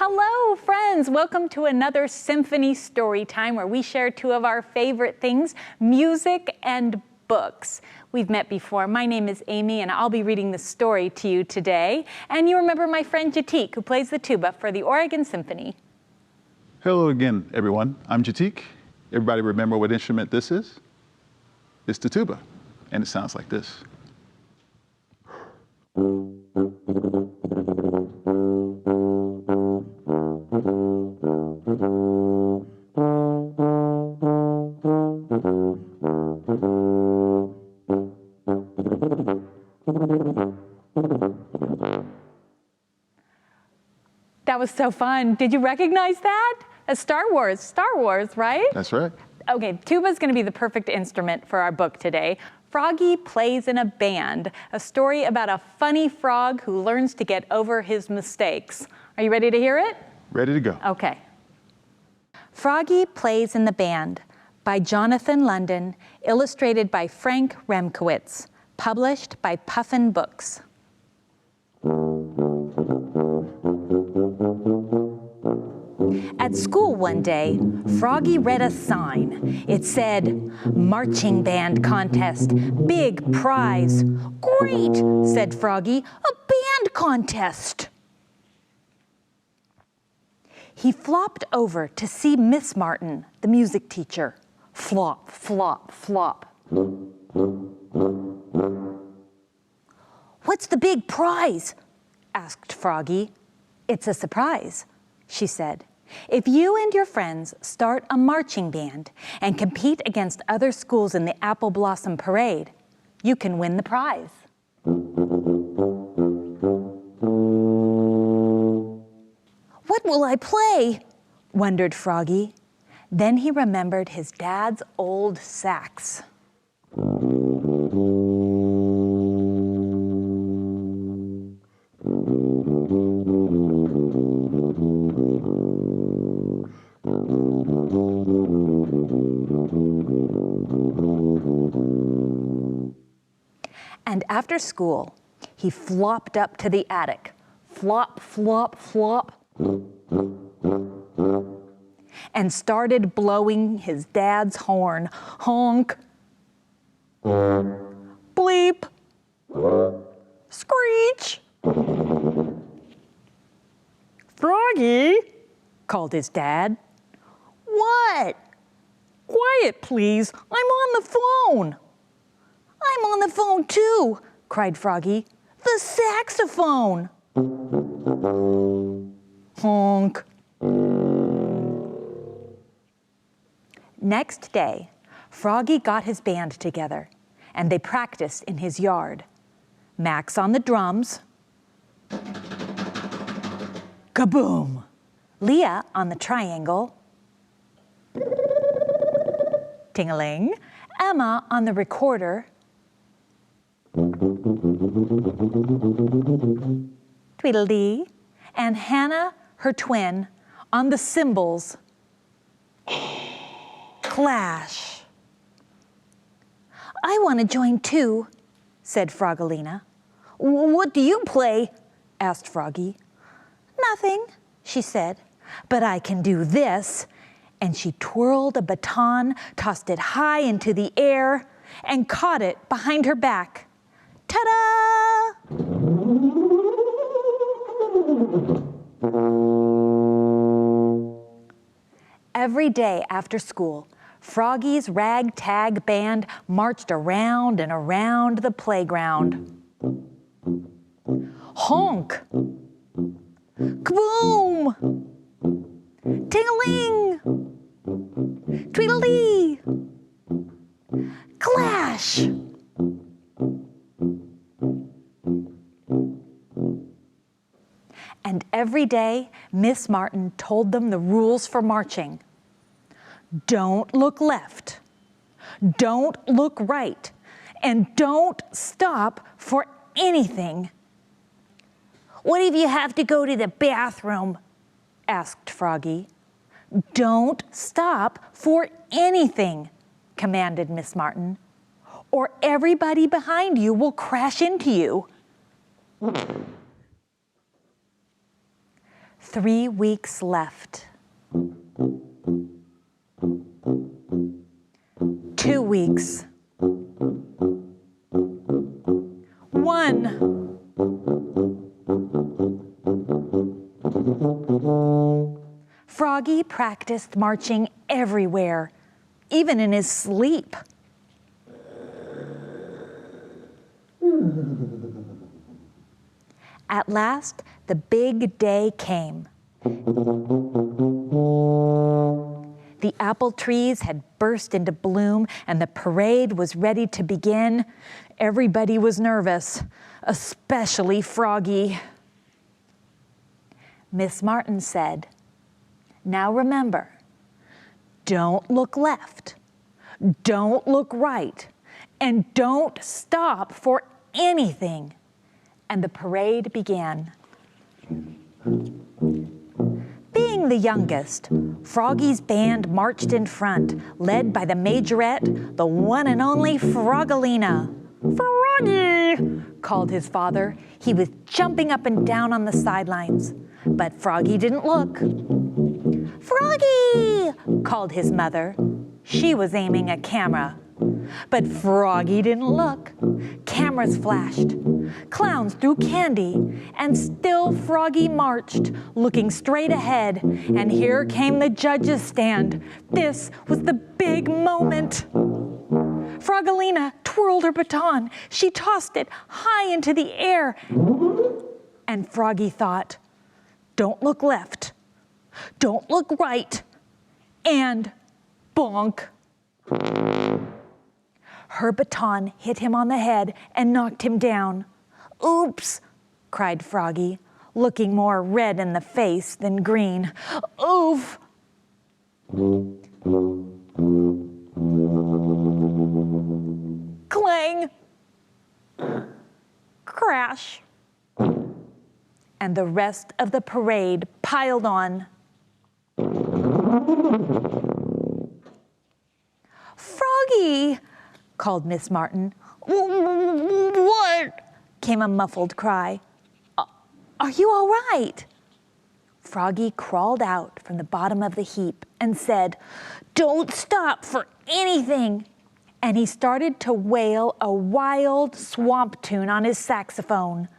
Hello, friends. Welcome to another Symphony Storytime where we share two of our favorite things, music and books. We've met before. My name is Amy, and I'll be reading the story to you today. And you remember my friend JáTtik, who plays the tuba for the Oregon Symphony. Hello again, everyone. I'm JáTtik. Everybody remember what instrument this is? It's the tuba, and it sounds like this. That was so fun. Did you recognize that? As Star Wars, right? That's right. Okay, tuba is going to be the perfect instrument for our book today. Froggy Plays in a Band, a story about a funny frog who learns to get over his mistakes. Are you ready to hear it? Ready to go. Okay. Froggy Plays in the Band by Jonathan London, illustrated by Frank Remkiewicz, published by Puffin Books. At school one day, Froggy read a sign. It said, "Marching band contest, big prize." "Great," said Froggy, "a band contest." He flopped over to see Miss Martin, the music teacher. Flop, flop, flop. "What's the big prize?" asked Froggy. "It's a surprise," she said. "If you and your friends start a marching band and compete against other schools in the Apple Blossom Parade, you can win the prize." "What will I play?" wondered Froggy. Then he remembered his dad's old sax. And after school, he flopped up to the attic. Flop, flop, flop. And started blowing his dad's horn. Honk. Bleep. Screech. "Froggy," called his dad. "What?" "Quiet, please. I'm on the phone." "I'm on the phone too," cried Froggy. "The saxophone." Honk. Next day, Froggy got his band together, and they practiced in his yard. Max on the drums. Kaboom! Leah on the triangle. Ting-a-ling. Emma on the recorder. Tweedledee. And Hannah, her twin, on the cymbals. Clash. "I want to join too," said Froggalina. "What do you play?" asked Froggy. "Nothing," she said, "but I can do this." And she twirled a baton, tossed it high into the air, and caught it behind her back. Ta-da! Every day after school, Froggy's ragtag band marched around and around the playground. Honk! Kaboom! Ting-a-ling! Tweedledee! Clash! And every day, Miss Martin told them the rules for marching. Don't look left, don't look right, and don't stop for anything. "What if you have to go to the bathroom?" asked Froggy. "Don't stop for anything," commanded Miss Martin, "or everybody behind you will crash into you." 3 weeks left. 2 weeks. 1. Froggy practiced marching everywhere, even in his sleep. At last, the big day came. The apple trees had burst into bloom, and the parade was ready to begin. Everybody was nervous, especially Froggy. Miss Martin said, "Now remember, don't look left, don't look right, and don't stop for anything." And the parade began. Being the youngest, Froggy's band marched in front, led by the majorette, the one and only Froggalina. "Froggy!" called his father. He was jumping up and down on the sidelines, but Froggy didn't look. "Froggy!" called his mother. She was aiming a camera. But Froggy didn't look. Cameras flashed. Clowns threw candy. And still Froggy marched, looking straight ahead. And here came the judges' stand. This was the big moment. Froggalina twirled her baton. She tossed it high into the air. And Froggy thought, "Don't look left. Don't look right." And bonk. Her baton hit him on the head and knocked him down. "Oops," cried Froggy, looking more red in the face than green. "Oof." Clang. Crash. And the rest of the parade piled on. "Froggy!" called Miss Martin. "What?" came a muffled cry. "Are you all right?" Froggy crawled out from the bottom of the heap and said, "Don't stop for anything." And he started to wail a wild swamp tune on his saxophone.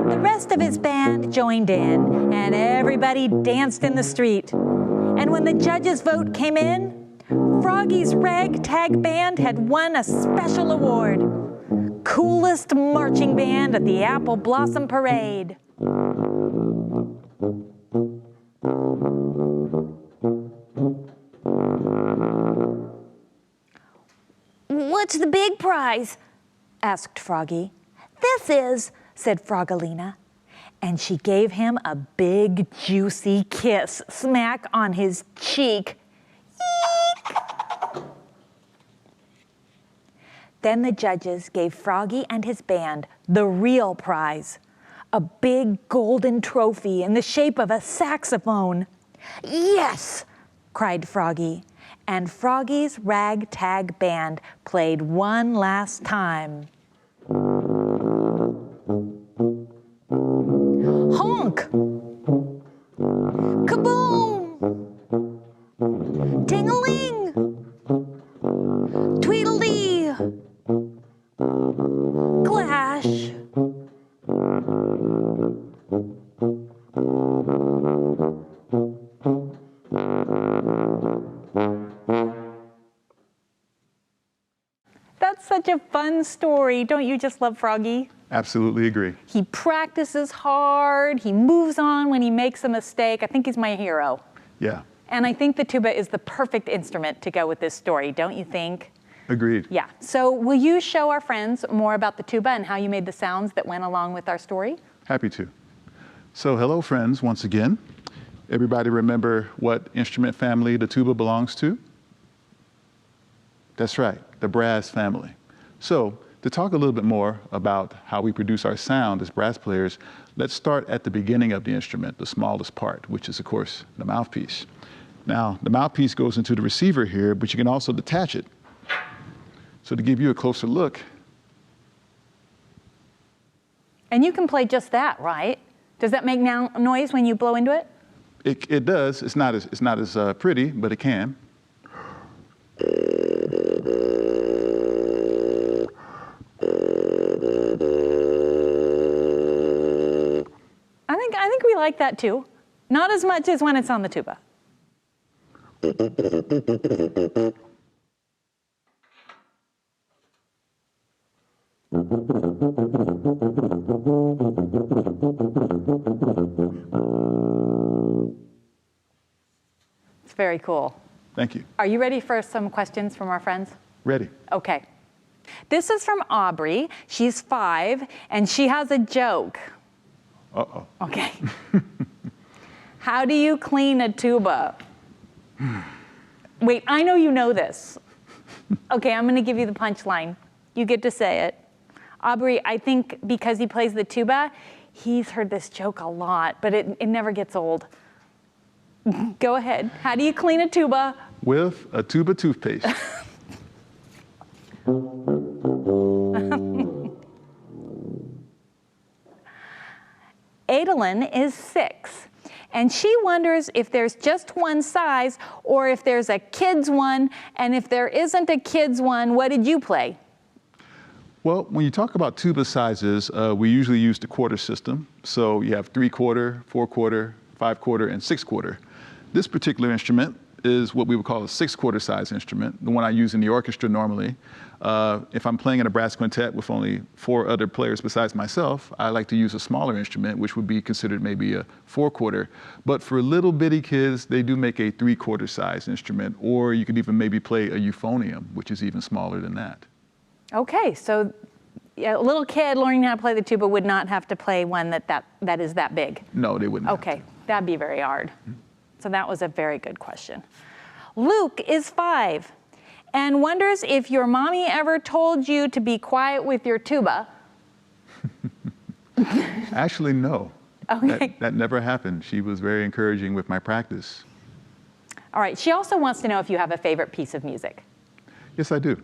The rest of his band joined in, and everybody danced in the street. And when the judges' vote came in, Froggy's ragtag band had won a special award. Coolest marching band at the Apple Blossom Parade. "What's the big prize?" asked Froggy. "This is," said Froggalina. And she gave him a big, juicy kiss smack on his cheek. Eek! Then the judges gave Froggy and his band the real prize, a big golden trophy in the shape of a saxophone. "Yes!" cried Froggy, and Froggy's ragtag band played one last time. Honk! Kaboom! Ting-a-ling! Tweedledee! Clash! That's such a fun story. Don't you just love Froggy? Absolutely agree. He practices hard. He moves on when he makes a mistake. I think he's my hero. Yeah. And I think the tuba is the perfect instrument to go with this story, don't you think? Agreed. Yeah. So will you show our friends more about the tuba and how you made the sounds that went along with our story? Happy to. So hello, friends, once again. Everybody remember what instrument family the tuba belongs to? That's right, the brass family. So to talk a little bit more about how we produce our sound as brass players, let's start at the beginning of the instrument, the smallest part, which is, of course, the mouthpiece. Now, the mouthpiece goes into the receiver here, but you can also detach it. So to give you a closer look, And you can play just that, right? Does that make noise when you blow into it? It does. It's not as pretty, but it can. I think we like that too. Not as much as when it's on the tuba. It's very cool. Thank you. Are you ready for some questions from our friends? Ready. Okay. This is from Aubrey. She's 5, and she has a joke. Uh-oh. Okay. How do you clean a tuba? Wait, I know you know this. Okay, I'm going to give you the punchline. You get to say it. Aubrey, I think because he plays the tuba, he's heard this joke a lot, but it never gets old. Go ahead. How do you clean a tuba? With a tube of toothpaste. Adalyn is 6, and she wonders if there's just one size or if there's a kid's one, and if there isn't a kid's one, what did you play? Well, when you talk about tuba sizes, we usually use the quarter system. So you have 3/4, 4/4, 5/4, and 6/4. This particular instrument is what we would call a 6/4 size instrument, the one I use in the orchestra normally. If I'm playing in a brass quintet with only 4 other players besides myself, I like to use a smaller instrument, which would be considered maybe a 4/4. But for little bitty kids, they do make a 3/4 size instrument, or you could even maybe play a euphonium, which is even smaller than that. Okay, so a little kid learning how to play the tuba would not have to play one that is that big. No, they wouldn't. Okay, that'd be very hard. So that was a very good question. Luke is 5 and wonders if your mommy ever told you to be quiet with your tuba. Actually, no. Okay. That never happened. She was very encouraging with my practice. All right, she also wants to know if you have a favorite piece of music. Yes, I do.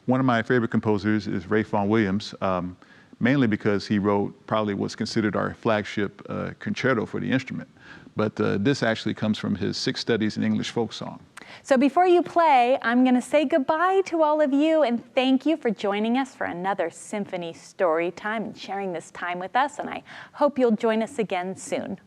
One of my favorite composers is Ralph Vaughan Williams, mainly because he wrote probably what's considered our flagship concerto for the instrument. But this actually comes from his 6 Studies in English Folk Song. So before you play, I'm going to say goodbye to all of you and thank you for joining us for another Symphony Storytime and sharing this time with us. And I hope you'll join us again soon.